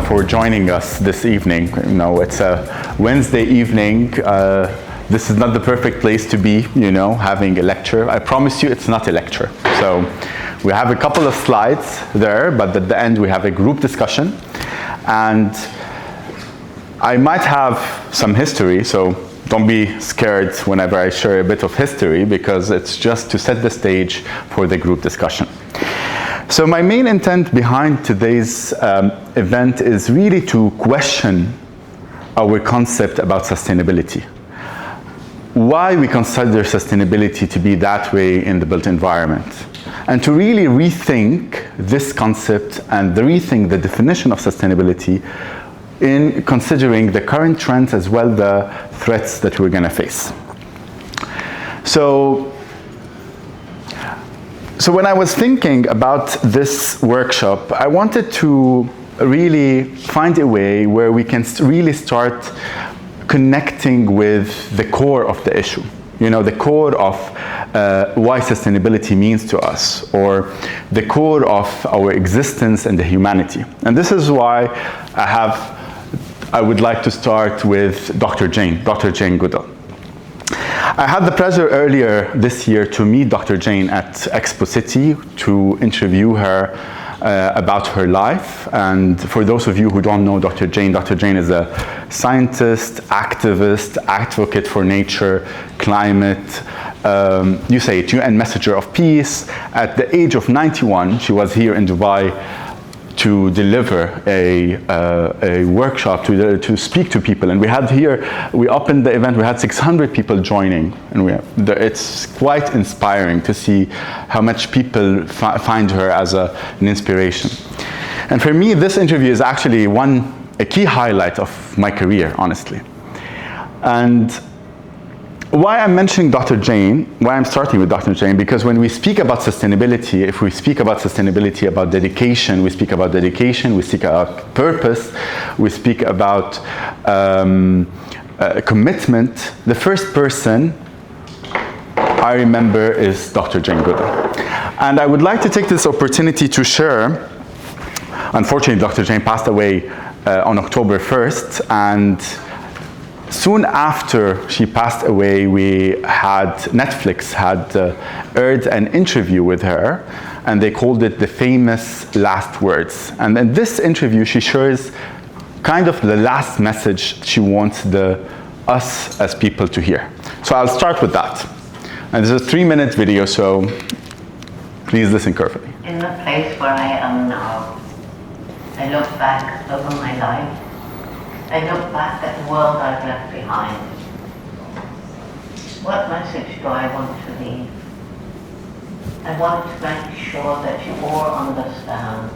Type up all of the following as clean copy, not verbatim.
for joining us this evening. You know, it's a Wednesday evening. This is not the perfect place to be, you know, having a lecture. I promise you it's not a lecture. So we have a couple of slides there, but at the end we have a group discussion. And I might have some history, so don't be scared whenever I share a bit of history, because it's just to set the stage for the group discussion. So my main intent behind today's event is really to question our concept about sustainability. Why we consider sustainability to be that way in the built environment. And to really rethink this concept and rethink the definition of sustainability in considering the current trends as well the threats that we're going to face. So when I was thinking about this workshop, I wanted to really find a way where we can really start connecting with the core of the issue. You know, the core of why sustainability means to us, or the core of our existence and the humanity. And this is why I would like to start with Dr. Jane Goodall. I had the pleasure earlier this year to meet Dr. Jane at Expo City to interview her about her life. And for those of you who don't know Dr. Jane is a scientist, activist, advocate for nature, climate, you say it, UN messenger of peace. At the age of 91, she was here in Dubai to deliver a workshop, to speak to people. And we opened the event, we had 600 people joining. And it's quite inspiring to see how much people find her as an inspiration. And for me, this interview is actually a key highlight of my career, honestly. And why I'm mentioning Dr. Jane, why I'm starting with Dr. Jane, because when we speak about sustainability, if we speak about sustainability, about dedication, we speak about purpose, we speak about commitment, the first person I remember is Dr. Jane Goodall. And I would like to take this opportunity to share, unfortunately Dr. Jane passed away on October 1st, and soon after she passed away, Netflix had aired an interview with her, and they called it the famous last words. And in this interview, she shares kind of the last message she wants us as people to hear. So I'll start with that. And this is a 3-minute video, so please listen carefully. In the place where I am now, I look back over my life. I look back at the world I've left behind. What message do I want to leave? I want to make sure that you all understand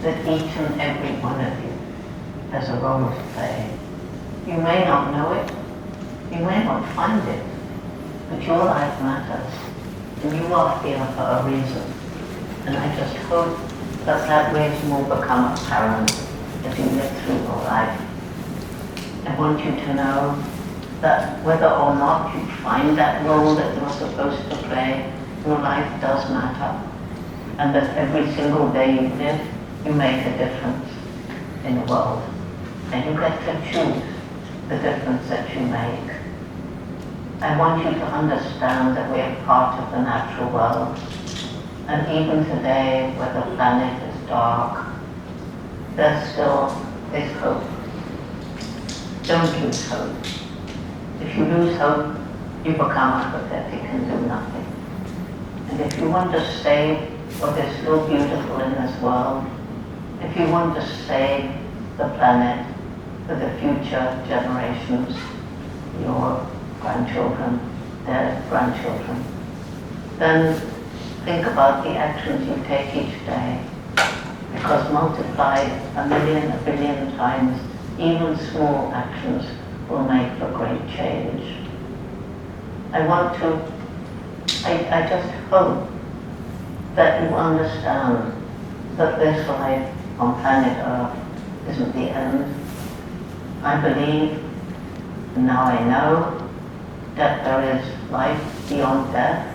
that each and every one of you has a role to play. You may not know it, you may not find it, but your life matters, and you are here for a reason. And I just hope that that reason will become apparent as you live through your life. I want you to know that whether or not you find that role that you're supposed to play, your life does matter. And that every single day you live, you make a difference in the world. And you get to choose the difference that you make. I want you to understand that we are part of the natural world. And even today, where the planet is dark, there still is hope. Don't lose hope. If you lose hope, you become apathetic and do nothing. And if you want to save what is still beautiful in this world, if you want to save the planet for the future generations, your grandchildren, their grandchildren, then think about the actions you take each day, because multiplied 1,000,000, 1,000,000,000 times, even small actions will make for great change. I just hope that you understand that this life on planet Earth isn't the end. I believe, and now I know, that there is life beyond death,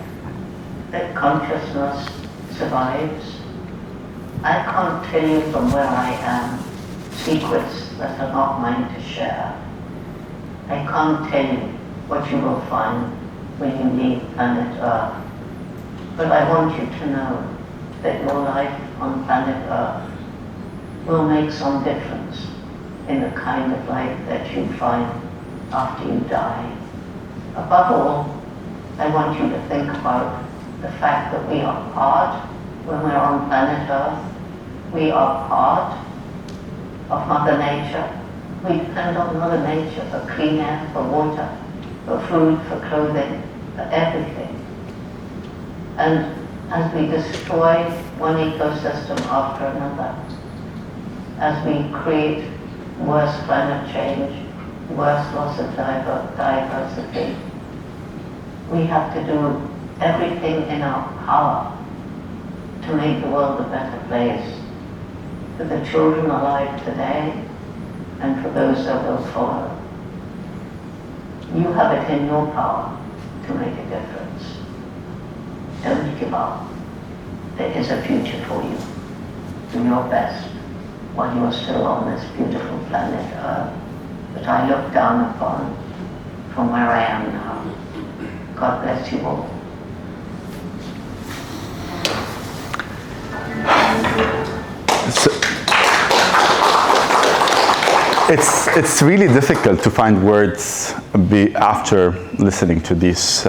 that consciousness survives. I can't tell you from where I am secrets that are not mine to share. I can't tell you what you will find when you leave planet Earth, but I want you to know that your life on planet Earth will make some difference in the kind of life that you find after you die. Above all, I want you to think about the fact that we are part, when we're on planet Earth, we are part of Mother Nature. We depend on Mother Nature for clean air, for water, for food, for clothing, for everything. And as we destroy one ecosystem after another, as we create worse climate change, worse loss of diversity, we have to do everything in our power to make the world a better place for the children alive today and for those that will follow. You have it in your power to make a difference. Don't give up. There is a future for you. Do your best while you are still on this beautiful planet Earth that I look down upon from where I am now. God bless you all. So, it's really difficult to find words after listening to this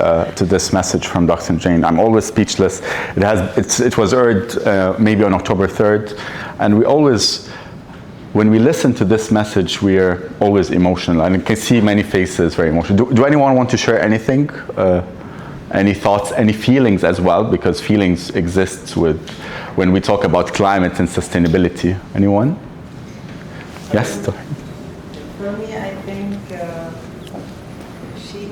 message from Dr. Jane. I'm always speechless. It was aired maybe on October 3rd, and we always, when we listen to this message, we are always emotional. And I can see many faces very emotional. Do anyone want to share anything? Any thoughts, any feelings as well? Because feelings exist when we talk about climate and sustainability. Anyone? Yes? For me, I think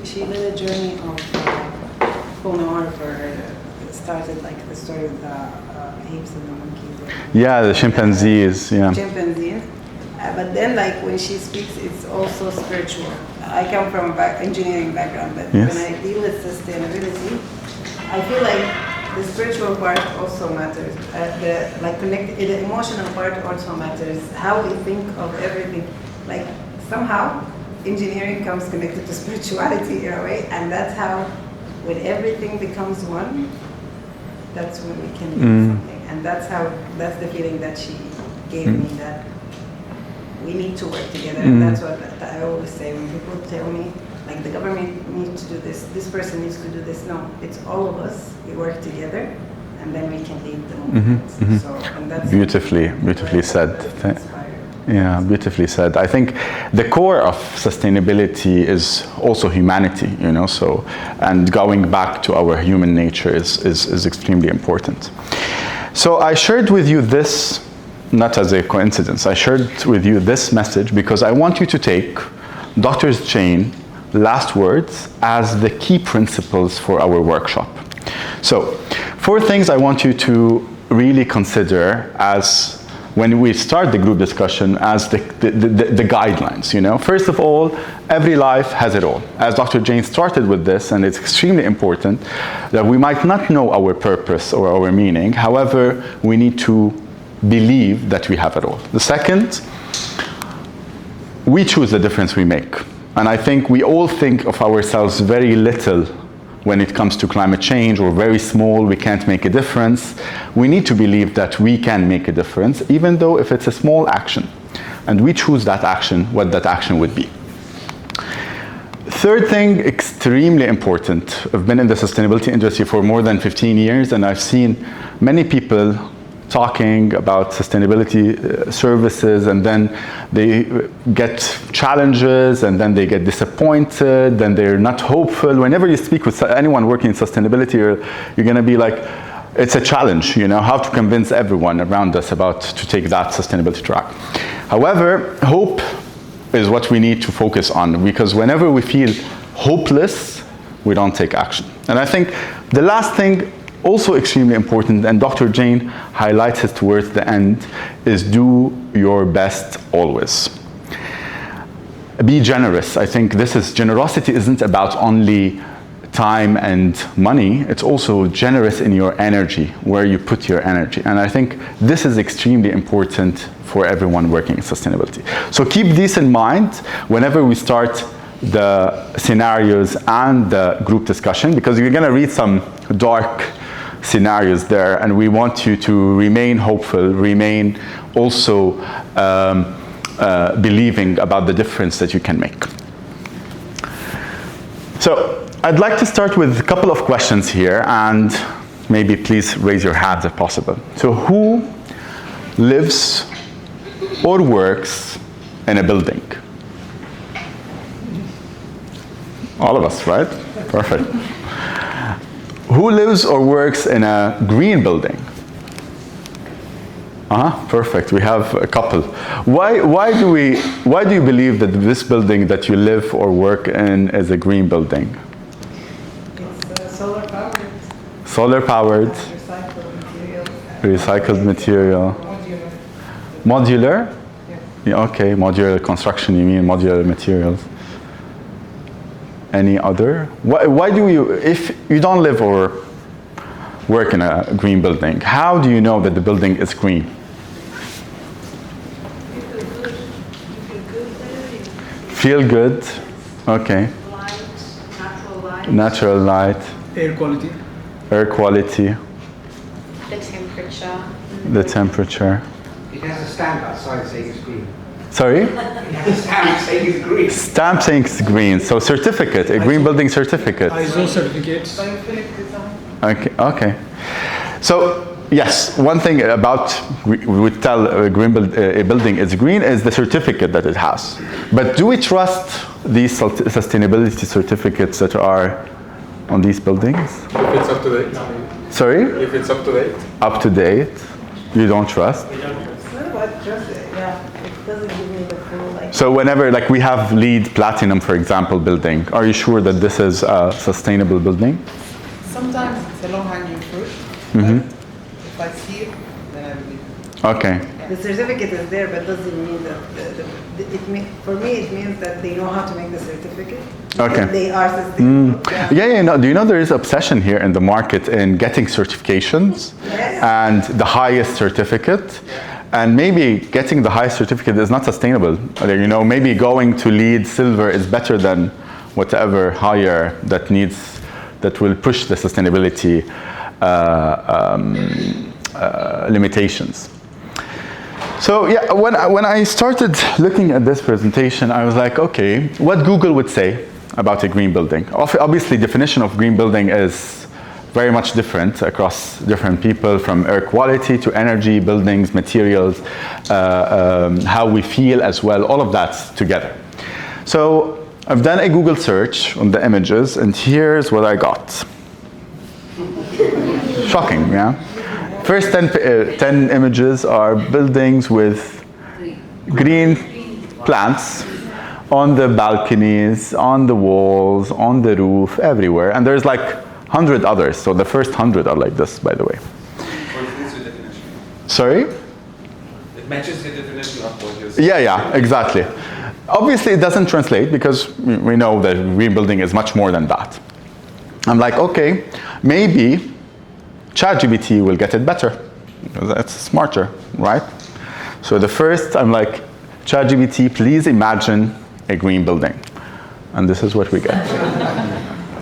she led a journey of pulling on for her. It started like the story of the apes and the monkeys. Yeah, the chimpanzees. Yeah. Chimpanzees. But then, like when she speaks, it's also spiritual. I come from an engineering background, but yes. when I deal with sustainability, I feel like the spiritual part also matters. The emotional part also matters. How we think of everything, like somehow engineering comes connected to spirituality in a way, and that's how, when everything becomes one, that's when we can do something. And that's the feeling that she gave me, that we need to work together. And that's what I always say when people tell me, like, the government needs to do this person needs to do this. No, it's all of us. We work together, and then we can lead the movement. So, and that's beautifully said. Yeah, beautifully said. I think the core of sustainability is also humanity, so, and going back to our human nature is extremely important. So I shared with you this, not as a coincidence, I shared with you this message because I want you to take Dr. Jane's last words as the key principles for our workshop. So 4 things I want you to really consider as, when we start the group discussion, as the guidelines, First of all, every life has it all. As Dr. Jane started with this, and it's extremely important that we might not know our purpose or our meaning, however, we need to believe that we have it all. The second, we choose the difference we make. And I think we all think of ourselves very little when it comes to climate change, or very small, we can't make a difference. We need to believe that we can make a difference, even though if it's a small action. And we choose that action, what that action would be. Third thing, extremely important. I've been in the sustainability industry for more than 15 years, and I've seen many people talking about sustainability services, and then they get challenges, and then they get disappointed, and they're not hopeful. Whenever you speak with anyone working in sustainability, you're going to be like, it's a challenge, how to convince everyone around us to take that sustainability track. However, hope is what we need to focus on, because whenever we feel hopeless, we don't take action. And I think the last thing, also extremely important, and Dr. Jane highlights it towards the end, is do your best always. Be generous. I think generosity isn't about only time and money, it's also generous in your energy, where you put your energy. And I think this is extremely important for everyone working in sustainability. So keep this in mind whenever we start the scenarios and the group discussion, because you're going to read some dark scenarios there, and we want you to remain hopeful, remain also believing about the difference that you can make. So I'd like to start with a couple of questions here, and maybe please raise your hands if possible. So who lives or works in a building? All of us, right? Perfect. Who lives or works in a green building? Perfect. We have a couple. Why do you believe that this building that you live or work in is a green building? It's solar powered. Solar powered. Recycled material. Recycled material. Modular? Yeah, okay, modular construction, you mean modular materials. Any other? Why do you, if you don't live or work in a green building, how do you know that the building is green? Feel good. Okay. Light, natural light. Natural light. Air quality. Air quality. The temperature. The temperature. It has a stamp outside saying it's green. Sorry? It has a stamp saying it's green. Stamp saying it's green. So certificate, a green building certificate. ISO certificates. Okay. Okay. So yes, one thing about we would tell a building is green is the certificate that it has. But do we trust these sustainability certificates that are on these buildings? If it's up to date. Sorry? If it's up to date. Up to date? You don't trust? It's not about trust it, yeah. It doesn't give me the full like. So whenever, like we have LEED Platinum, for example, building, are you sure that this is a sustainable building? Sometimes it's a low-hanging fruit. Mm-hmm. If I see it, then I believe it. Okay. The certificate is there, but doesn't mean that for me it means that they know how to make the certificate. Okay. They are sustainable. Yeah. No, do you know there is obsession here in the market in getting certifications and the highest certificate? And maybe getting the highest certificate is not sustainable. You know, maybe going to LEED Silver is better than whatever higher that will push the sustainability limitations. So yeah, when I started looking at this presentation, I was like, okay, what Google would say about a green building. Obviously, definition of green building is very much different across different people, from air quality to energy, buildings, materials, how we feel as well, all of that together. So I've done a Google search on the images, and here's what I got. Shocking, yeah? First 10 images are buildings with green plants on the balconies, on the walls, on the roof, everywhere. And there's like 100 others. So the first 100 are like this, by the way. Sorry? It matches the definition of what you're saying. Yeah, exactly. Obviously, it doesn't translate because we know that green building is much more than that. I'm like, okay, maybe ChatGPT will get it better because that's smarter, right? So the first, I'm like, ChatGPT, please imagine a green building. And this is what we get.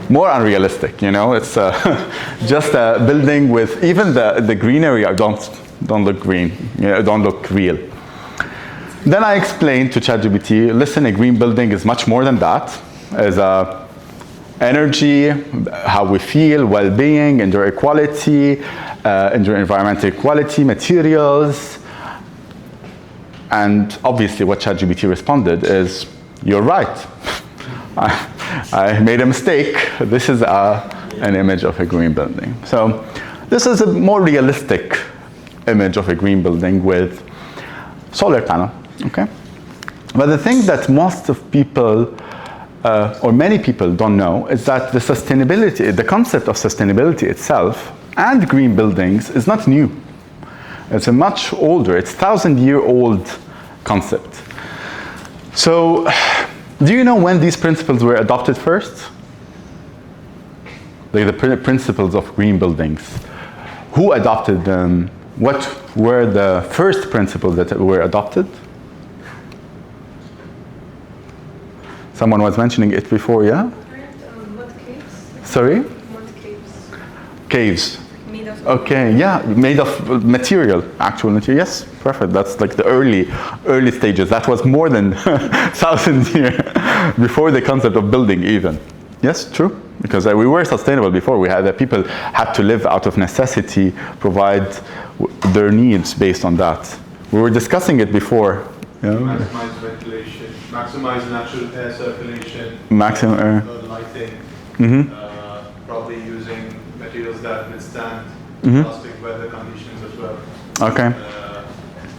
More unrealistic, you know? It's just a building with, even the greenery don't look green, you know, don't look real. Then I explained to ChatGPT, listen, a green building is much more than that. As energy, how we feel, well-being, indoor quality, indoor environmental quality, materials. And obviously what ChatGPT responded is, you're right. I made a mistake. This is an image of a green building. So this is a more realistic image of a green building with solar panel, okay? But the thing that most of people or many people don't know is that the sustainability, the concept of sustainability itself and green buildings is not new. It's a much older, it's 1,000-year-old concept. So, do you know when these principles were adopted first? like the principles of green buildings. Who adopted them? What were the first principles that were adopted? Someone was mentioning it before, yeah? Mud caves. Sorry? Mud caves. Caves. Made of Okay, yeah, made of material, actual material. Yes, perfect. That's like the early stages. That was more than 1,000 years before the concept of building even. Yes, true. Because we were sustainable before. We had people had to live out of necessity, provide their needs based on that. We were discussing it before. Yeah. Maximize ventilation, maximize natural air circulation, Maximum air. Lighting, probably using materials that withstand drastic weather conditions as well. Okay.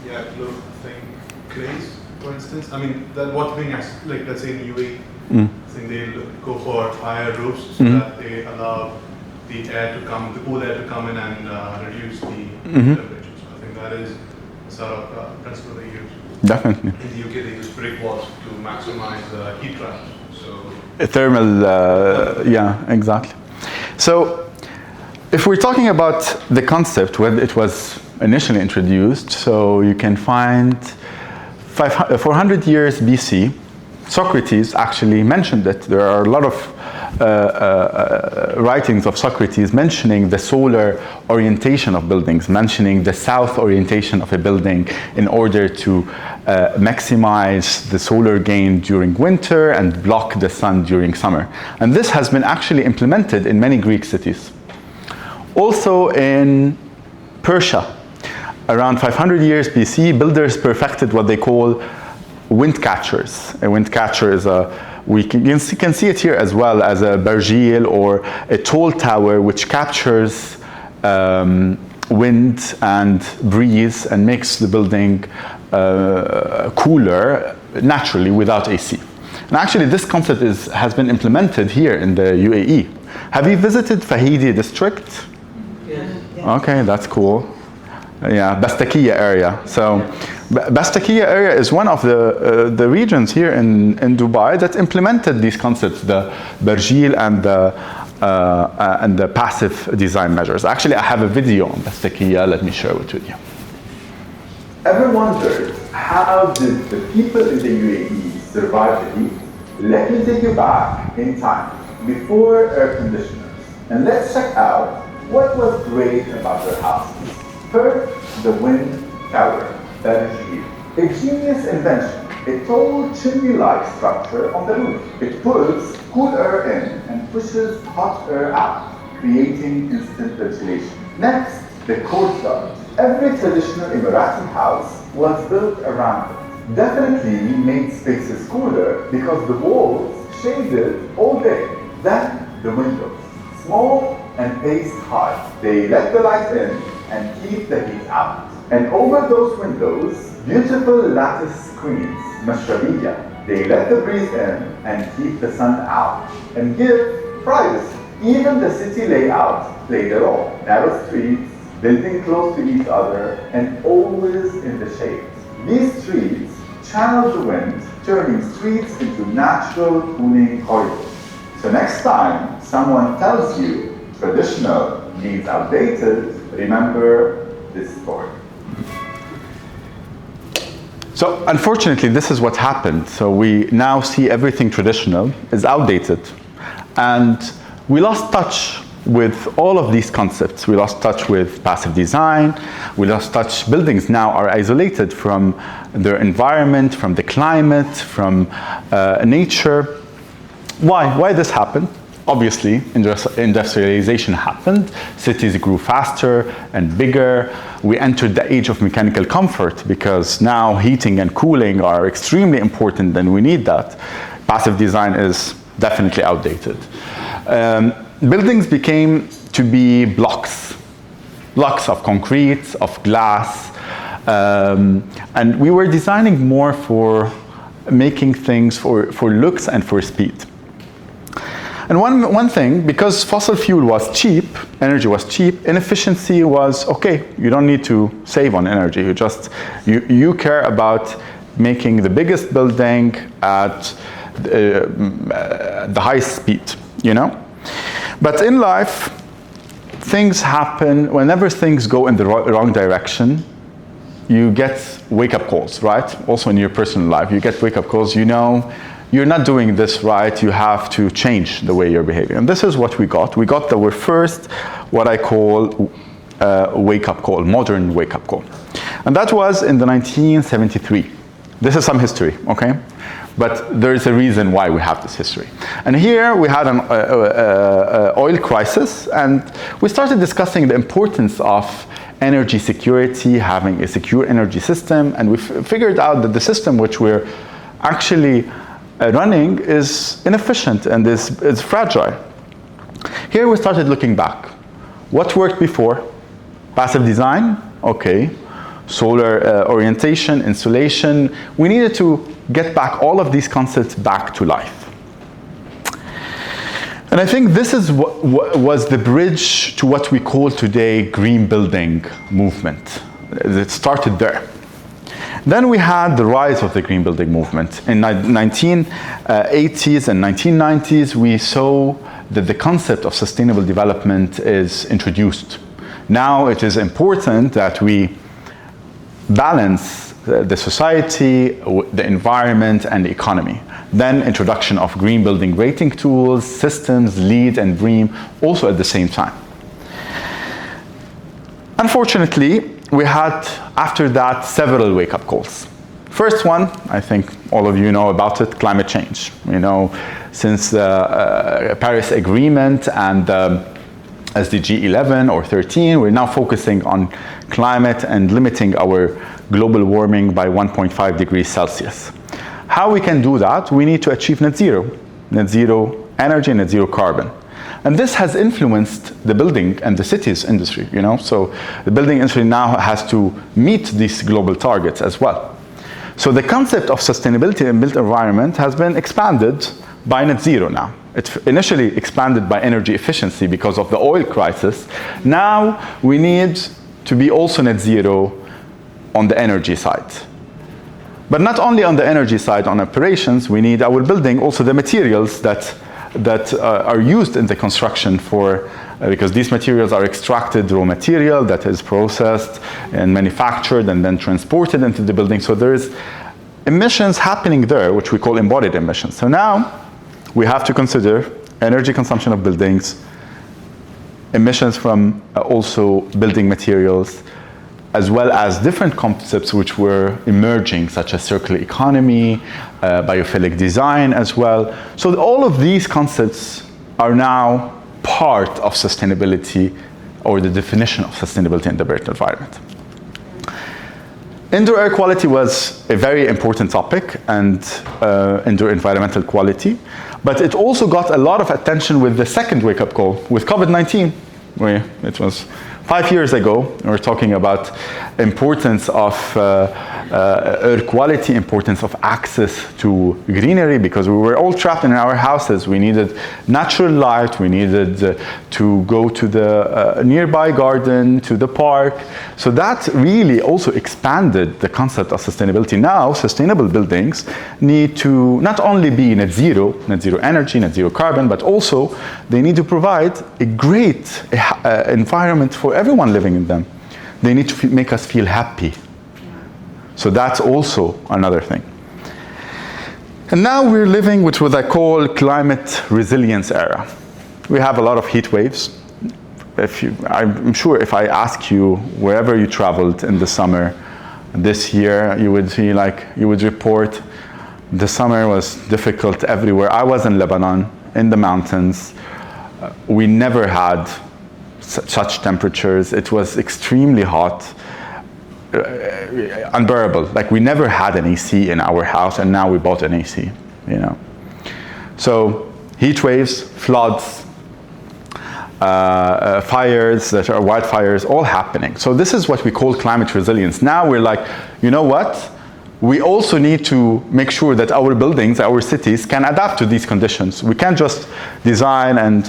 Yeah, look, think clays, for instance. I mean, that what's being like, let's say in UAE, I think they go for higher roofs so that they allow the air to come, the cool air to come in and reduce the temperature. So I think that is the sort of principle they use. Definitely. In the UK, they use brick walls to maximize heat transfer. So Thermal, yeah, exactly. So if we're talking about the concept when it was initially introduced, so you can find 400 years BC, Socrates actually mentioned it. There are a lot of writings of Socrates mentioning the solar orientation of buildings, mentioning the south orientation of a building in order to maximize the solar gain during winter and block the sun during summer. And this has been actually implemented in many Greek cities. Also in Persia, around 500 years BC, builders perfected what they call wind catchers. A wind catcher is you can see it here as well as a bargil or a tall tower which captures wind and breeze and makes the building cooler naturally without AC. And actually this concept has been implemented here in the UAE. Have you visited Fayyad district? Yes. Okay, that's cool. Yeah, Bastakiya area. So Bastakiya area is one of the regions here in Dubai that implemented these concepts, the bargil and the passive design measures. Actually, I have a video on Bastakiya. Let me share it with you. Ever wondered how did the people in the UAE survive the heat? Let me take you back in time, before air conditioners, and let's check out what was great about their houses. First, the wind tower, bargil. A genius invention. A tall chimney-like structure on the roof. It pulls cool air in and pushes hot air out, creating instant ventilation. Next, the courtyard. Every traditional Emirati house was built around it. Definitely made spaces cooler because the walls shaded all day. Then the windows. Small and paced high. They let the light in and keep the heat out. And over those windows, beautiful lattice screens, mashrabiyya. They let the breeze in and keep the sun out and give privacy. Even the city layout played a role. Narrow streets, building close to each other, and always in the shade. These streets channel the wind, turning streets into natural cooling corridors. So next time someone tells you traditional means outdated, remember this story. So unfortunately, this is what happened. So we now see everything traditional is outdated. And we lost touch with all of these concepts. We lost touch with passive design. We lost touch. Buildings now are isolated from their environment, from the climate, from nature. Why this happened? Obviously, industrialization happened. Cities grew faster and bigger. We entered the age of mechanical comfort because now heating and cooling are extremely important and we need that. Passive design is definitely outdated. Buildings became to be blocks of concrete, of glass, and we were designing more for making things for looks and for speed. And one thing, because fossil fuel was cheap, energy was cheap, inefficiency was okay. You don't need to save on energy. You care about making the biggest building at the highest speed, you know? But in life, things happen. Whenever things go in the wrong direction, you get wake-up calls, right? Also in your personal life, you get wake-up calls. You know, you're not doing this right. You have to change the way you're behaving. And this is what we got. We got our first, what I call wake-up call, modern wake-up call. And that was in the 1973. This is some history, okay? But there is a reason why we have this history. And here we had an oil crisis, and we started discussing the importance of energy security, having a secure energy system, and we figured out that the system which we're actually running is inefficient and is fragile. Here we started looking back. What worked before? Passive design, okay. Solar orientation, insulation. We needed to get back all of these concepts back to life. And I think this is what was the bridge to what we call today green building movement. It started there. Then we had the rise of the green building movement. In the 1980s and 1990s, we saw that the concept of sustainable development is introduced. Now it is important that we balance the society, the environment, and the economy. Then introduction of green building rating tools, systems, LEED and BREEAM, also at the same time. Unfortunately, we had, after that, several wake-up calls. First one, I think all of you know about it, climate change. You know, since the Paris Agreement and SDG 11 or 13, we're now focusing on climate and limiting our global warming by 1.5 degrees Celsius. How we can do that? We need to achieve net zero energy, net zero carbon. And this has influenced the building and the cities industry, you know? So the building industry now has to meet these global targets as well. So the concept of sustainability in built environment has been expanded by net zero now. It initially expanded by energy efficiency because of the oil crisis. Now we need to be also net zero on the energy side. But not only on the energy side, on operations, we need our building, also the materials that are used in the construction for, because these materials are extracted raw material that is processed and manufactured and then transported into the building. So there is emissions happening there, which we call embodied emissions. So now we have to consider energy consumption of buildings, emissions from also building materials, as well as different concepts which were emerging, such as circular economy, biophilic design as well. So all of these concepts are now part of sustainability, or the definition of sustainability in the built environment. Indoor air quality was a very important topic, and indoor environmental quality, but it also got a lot of attention with the second wake-up call, with COVID-19. It was 5 years ago. We were talking about importance of air quality, importance of access to greenery, because we were all trapped in our houses. We needed natural light. We needed to go to the nearby garden, to the park. So that really also expanded the concept of sustainability. Now, sustainable buildings need to not only be net zero energy, net zero carbon, but also they need to provide a great environment for everyone living in them. They need to make us feel happy. So that's also another thing. And now we're living with what I call climate resilience era. We have a lot of heat waves. I'm sure if I ask you wherever you traveled in the summer this year, you would report the summer was difficult everywhere. I was in Lebanon, in the mountains. We never had such temperatures. It was extremely hot, unbearable. Like, we never had an AC in our house, and now we bought an AC, you know. So heat waves, floods, fires that are wildfires, all happening. So this is what we call climate resilience. Now we're like, you know what? We also need to make sure that our buildings, our cities, can adapt to these conditions. We can't just design and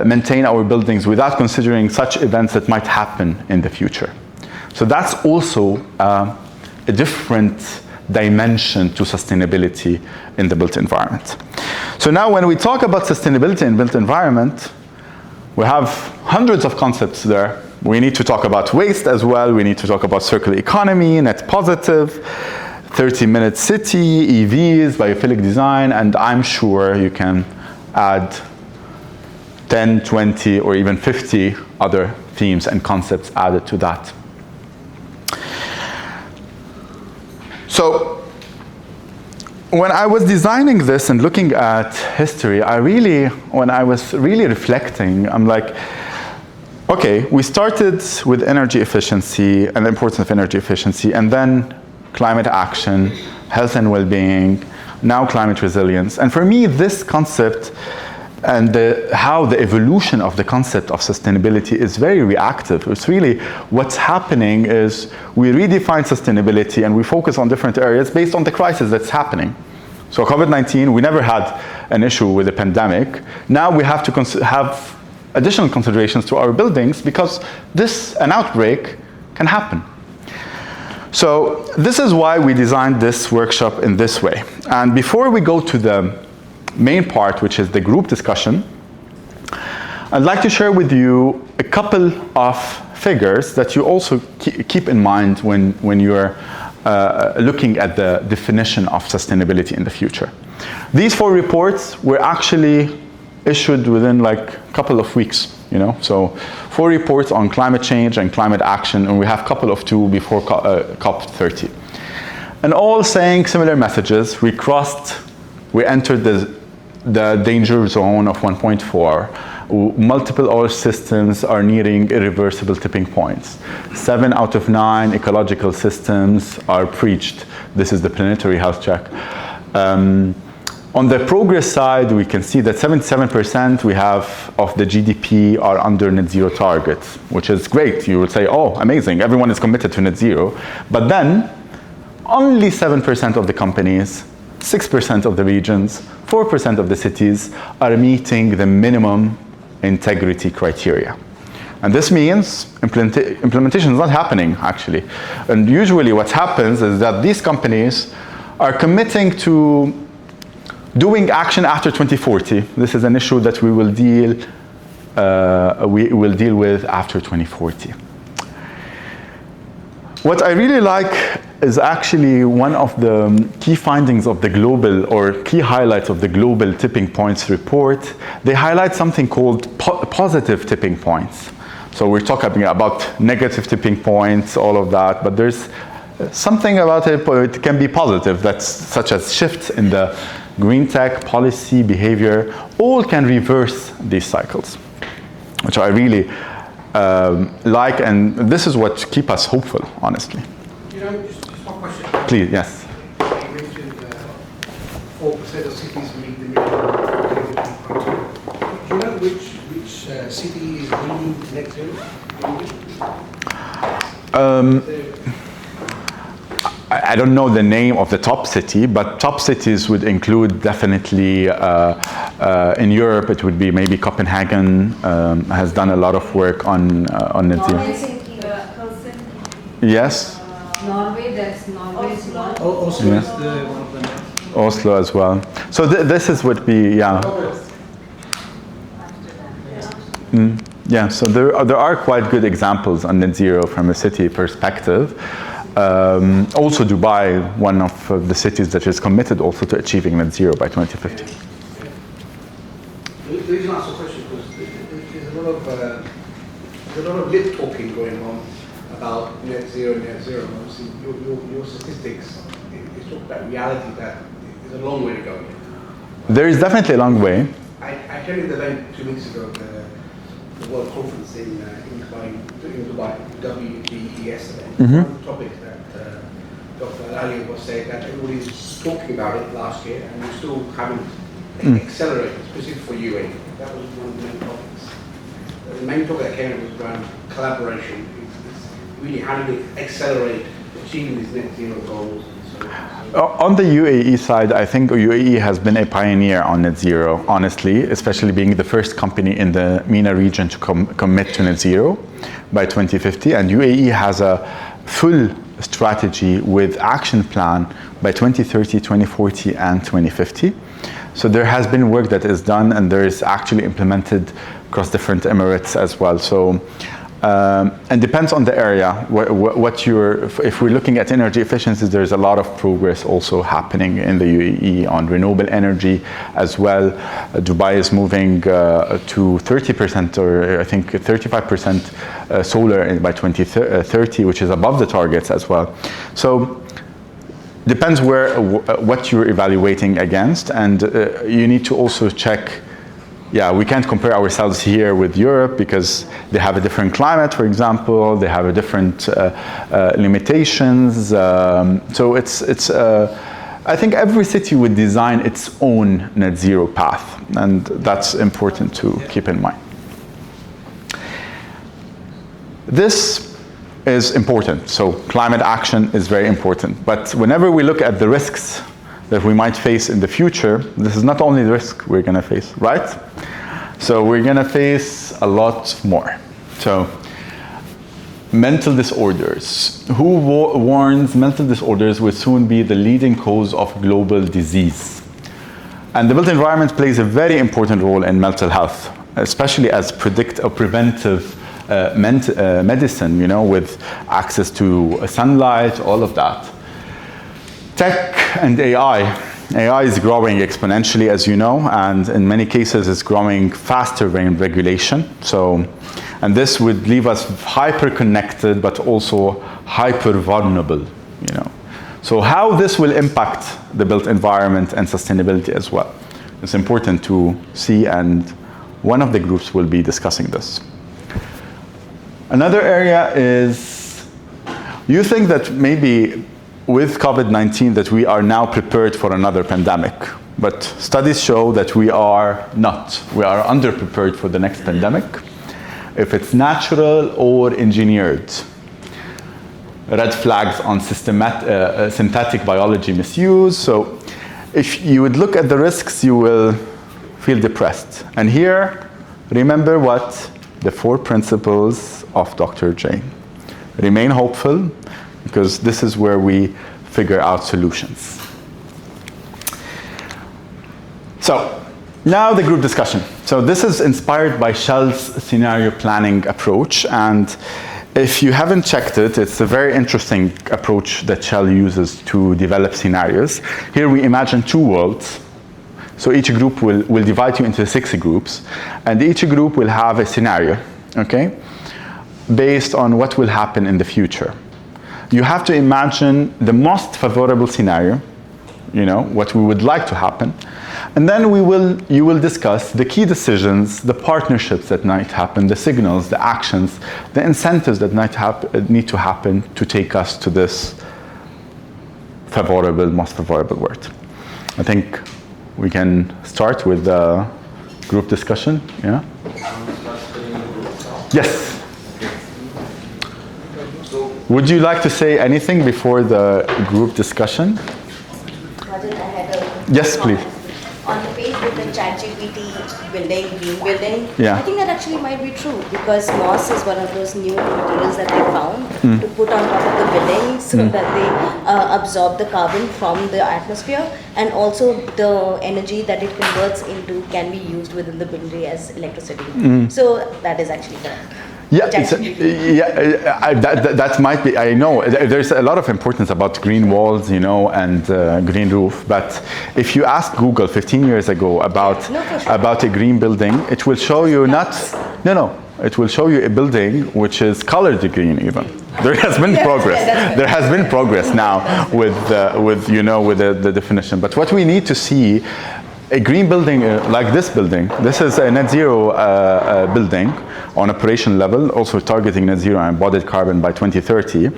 maintain our buildings without considering such events that might happen in the future. So that's also a different dimension to sustainability in the built environment. So now when we talk about sustainability in built environment, we have hundreds of concepts there. We need to talk about waste as well. We need to talk about circular economy, net positive, 30-minute city, EVs, biophilic design, and I'm sure you can add 10, 20, or even 50 other themes and concepts added to that. So when I was designing this and looking at history, when I was really reflecting, I'm like, okay, we started with energy efficiency and the importance of energy efficiency, and then climate action, health and well-being, now climate resilience. And for me, this concept and how the evolution of the concept of sustainability is very reactive. It's really what's happening is we redefine sustainability and we focus on different areas based on the crisis that's happening. So COVID-19, we never had an issue with the pandemic. Now we have to have additional considerations to our buildings because an outbreak can happen. So this is why we designed this workshop in this way. And before we go to the main part, which is the group discussion, I'd like to share with you a couple of figures that you also keep in mind when you're looking at the definition of sustainability in the future. These 4 reports were actually issued within like a couple of weeks, so 4 reports on climate change and climate action, and we have a couple of 2 before COP30. And all saying similar messages. We entered the danger zone of 1.4. Multiple oil systems are nearing irreversible tipping points. 7 out of 9 ecological systems are breached. This is the planetary health check. On the progress side, we can see that 77% we have of the GDP are under net zero targets, which is great. You would say, oh, amazing, everyone is committed to net zero. But then, only 7% of the companies, 6% of the regions, 4% of the cities are meeting the minimum integrity criteria. And this means implementation is not happening, actually. And usually what happens is that these companies are committing to doing action after 2040. This is an issue that we will deal with after 2040. What I really like is actually one of the key findings of the global, or key highlights of the Global Tipping Points report. They highlight something called positive tipping points. So we're talking about negative tipping points, all of that, but there's something about it can be positive, that's such as shifts in the green tech, policy, behavior, all can reverse these cycles, which I really like, and this is what keeps us hopeful, honestly. Just one question. Please, yes. You mentioned 4% of cities meet the minimum. Do you know which city is leading net zero? I don't know the name of the top city, but top cities would include definitely, in Europe, it would be maybe Copenhagen has done a lot of work on net zero. Yes. Norway, that's Norway's one. Oslo Yes. is one of them. Oslo as well. So this is would be, yeah. Yeah, so there are quite good examples on net zero from a city perspective. Also Dubai, one of the cities that is committed also to achieving net zero by 2050. The reason I asked the question because there's a lot of lip talking going on about net zero. Obviously, your statistics is talk about reality that there's a long way to go. There is definitely a long way. I attended the event 2 weeks ago, the World Conference in Dubai, WBES event. One of the topics that Dr. Ali was saying that everybody's talking about it last year and we still haven't accelerated, specifically for UAE. That was one of the main topics. The main topic that came up was around collaboration. It's really how do we accelerate achieving these net zero goals. On the UAE side, I think UAE has been a pioneer on net zero, honestly, especially being the first company in the MENA region to commit to net zero by 2050. And UAE has a full strategy with action plan by 2030, 2040, and 2050. So there has been work that is done, and there is actually implemented across different emirates as well. So, and depends on the area. If we're looking at energy efficiency, there's a lot of progress also happening in the UAE on renewable energy as well. Dubai is moving to 30% or I think 35% solar by 2030, which is above the targets as well. So depends what you're evaluating against, and you need to also check. Yeah, we can't compare ourselves here with Europe because they have a different climate, for example. They have a different limitations. So I think every city would design its own net zero path, and that's important to keep in mind. This is important. So climate action is very important. But whenever we look at the risks that we might face in the future, this is not only the risk we're going to face, right? So we're going to face a lot more. So mental disorders. Who warns mental disorders will soon be the leading cause of global disease? And the built environment plays a very important role in mental health, especially as preventive medicine, you know, with access to sunlight, all of that. Tech and AI. AI is growing exponentially, as you know, and in many cases it's growing faster than regulation. So, and this would leave us hyper-connected, but also hyper-vulnerable, you know. So how this will impact the built environment and sustainability as well. It's important to see, and one of the groups will be discussing this. Another area is, you think that maybe with COVID-19 that we are now prepared for another pandemic, but studies show that we are not. We are underprepared for the next pandemic, if it's natural or engineered. Red flags on synthetic biology misuse. So if you would look at the risks, you will feel depressed. And here, remember what? The 4 principles of Dr. Jane. Remain hopeful, because this is where we figure out solutions. So now the group discussion. So this is inspired by Shell's scenario planning approach, and if you haven't checked it, it's a very interesting approach that Shell uses to develop scenarios. Here we imagine 2 worlds. So each group will divide you into 6 groups, and each group will have a scenario, okay, based on what will happen in the future. You have to imagine the most favorable scenario, you know, what we would like to happen. And then you will discuss the key decisions, the partnerships that might happen, the signals, the actions, the incentives that need to happen to take us to this most favorable world. I think we can start with the group discussion, yeah? Yes. Would you like to say anything before the group discussion? Yes, please. On the page with the ChatGPT building, green building, yeah. I think that actually might be true, because moss is one of those new materials that they found to put on top of the building so that they absorb the carbon from the atmosphere, and also the energy that it converts into can be used within the building as electricity. So that is actually correct. Yeah, that might be, I know, there's a lot of importance about green walls, you know, and green roof, but if you ask Google 15 years ago about a green building, it will show you it will show you a building which is colored green even. There has been progress. There has been progress now with the definition. But what we need to see, a green building like this building, this is a net zero building on operation level, also targeting net zero and embodied carbon by 2030.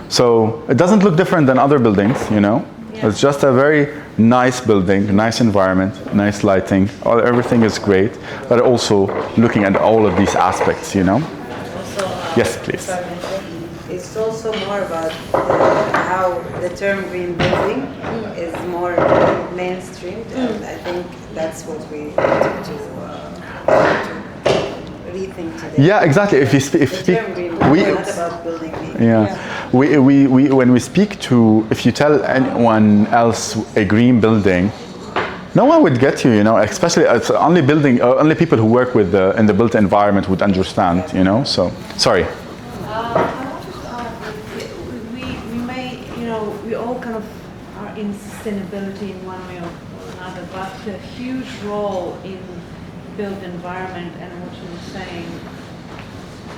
So it doesn't look different than other buildings, you know. Yeah. It's just a very nice building, nice environment, nice lighting, everything is great, but also looking at all of these aspects, you know. Also, yes, please. It's also more about how the term green building is more mainstreamed, and I think that's what we need to rethink today. Yeah, exactly. If not about building. when we speak to, if you tell anyone else a green building, no one would get you, you know, especially it's only people who work with in the built environment would understand, you know, so, sorry. I wanted to add that we may, you know, we all kind of are in sustainability in one way or another, but a huge role in built environment and what you were saying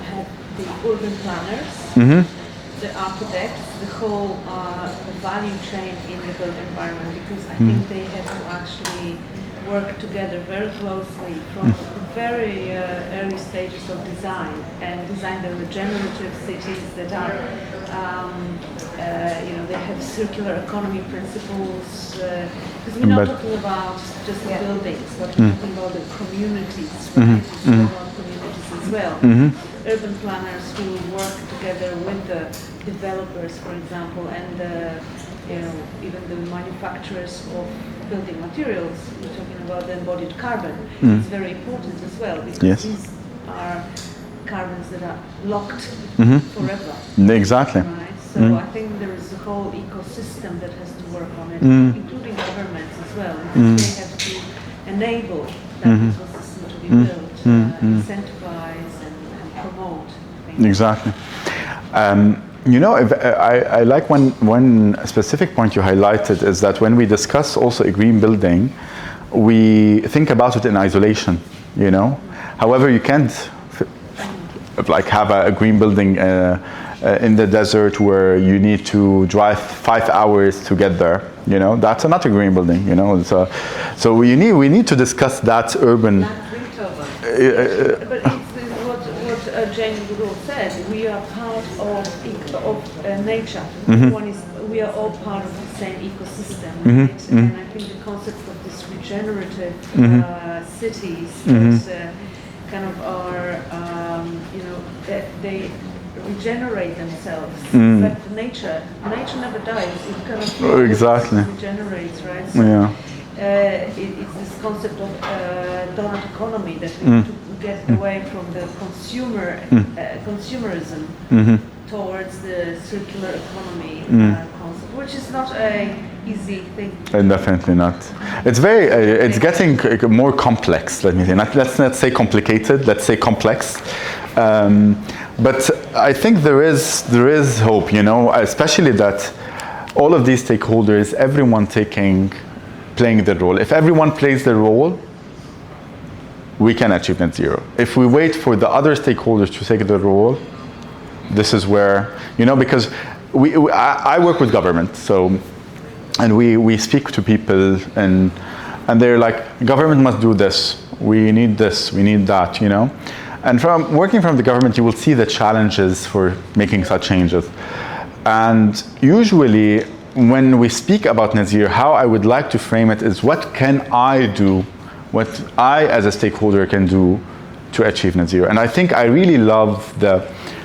have the urban planners, the architects, the whole value chain in the built environment, because I think they have to actually work together very closely from very early stages of design and design the regenerative cities that are, you know, they have circular economy principles. Because we're not talking about just the buildings, but we're talking about the communities, right? About communities as well. Urban planners who work together with the developers, for example, and you know, even the manufacturers of building materials. We're talking about the embodied carbon. It's very important as well, because these are carbons that are locked forever. Exactly. Right? So I think there is a whole ecosystem that has to work on it, including governments as well. Because they have to enable that ecosystem to be built, incentivize and promote things. Exactly. You know, I like one specific point you highlighted is that when we discuss also a green building, we think about it in isolation, you know. However, you can't like have a green building in the desert where you need to drive 5 hours to get there, you know. That's not a green building, you know. So we need to discuss that urban. But it's Jane Goodall said, we are part of nature. One is, we are all part of the same ecosystem, right? And I think the concept of this regenerative cities that kind of are, you know, that they regenerate themselves. But nature never dies. It kind of regenerates, right? So it's this concept of donut economy that we need to get away from the consumerism towards the circular economy concept, which is not a easy thing. Definitely not. It's very. It's getting more complex. Let me say. Let's not say complicated. Let's say complex. But I think there is hope. You know, especially that all of these stakeholders, everyone playing their role. If everyone plays their role, we can achieve net zero. If we wait for the other stakeholders to take their role, this is where, you know, because I work with government, so, and we speak to people and they're like, government must do this, we need that, you know. And from working from the government, you will see the challenges for making such changes. And usually, when we speak about net zero, how I would like to frame it is, what can I do, what I as a stakeholder can do to achieve net zero? And I think I really love the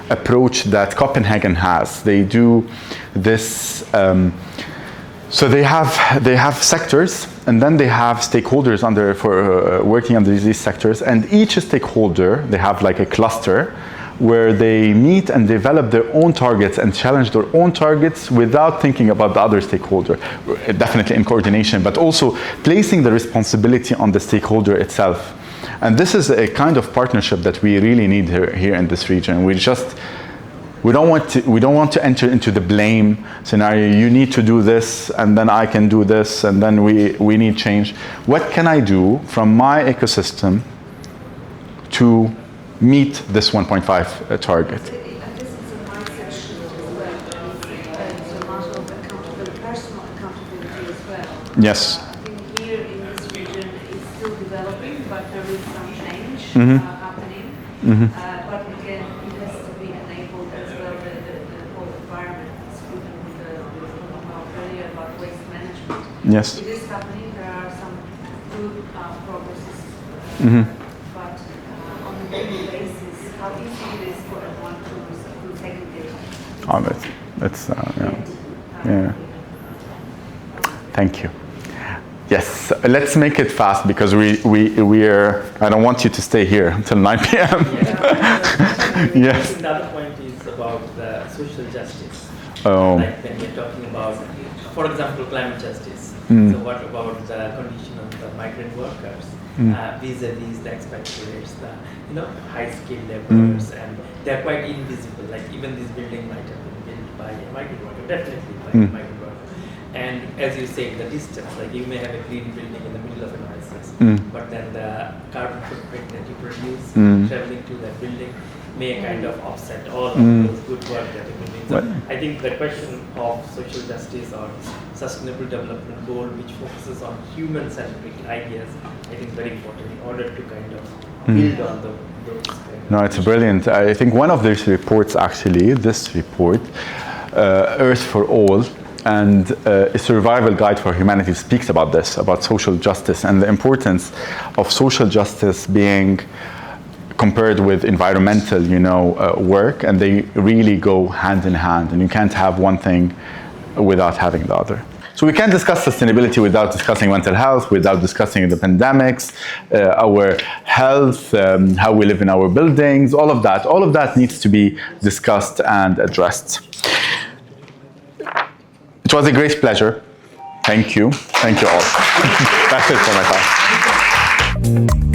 approach that Copenhagen has. They do this, so they have sectors, and then they have stakeholders working under these sectors, and each stakeholder, they have like a cluster where they meet and develop their own targets and challenge their own targets without thinking about the other stakeholder, definitely in coordination, but also placing the responsibility on the stakeholder itself. And this is a kind of partnership that we really need here in this region. We don't want to enter into the blame scenario. You need to do this, and then I can do this, and then we need change. What can I do from my ecosystem to meet this 1.5 target? I guess it's a mindset shift as well. It's a matter of accountability, personal accountability as well. Yes. I think here in this region it's still developing, but there is some change happening. But again, it has to be enabled as well, the whole environment. Speaking earlier about waste management. Yes. It is happening. There are some good progresses. But on a daily basis, how easy it is for everyone to segregate. That's yeah. Thank you. Yes, let's make it fast because we are. I don't want you to stay here until 9 p.m. Yeah. Yes. The other point is about the social justice. Oh. Like when we're talking about, for example, climate justice. Mm. So what about the condition of the migrant workers vis-a-vis the expatriates, the high-skilled laborers, and they're quite invisible. Like even this building might have been built by a migrant worker, definitely by a migrant worker. And as you say, the distance, like you may have a green building in the middle of an oasis, but then the carbon footprint that you produce traveling to that building may kind of offset all of those good work that you've been doing. So I think the question of social justice or sustainable development goal, which focuses on human-centric ideas, I think is very important in order to kind of build on those kind of. No, it's brilliant. I think one of these reports, actually, this report, Earth for All, and a survival guide for humanity speaks about this, about social justice and the importance of social justice being compared with environmental, work, and they really go hand in hand, and you can't have one thing without having the other. So we can't discuss sustainability without discussing mental health, without discussing the pandemics, our health, how we live in our buildings, all of that. All of that needs to be discussed and addressed. It was a great pleasure. Thank you. Thank you all. That's it for my talk.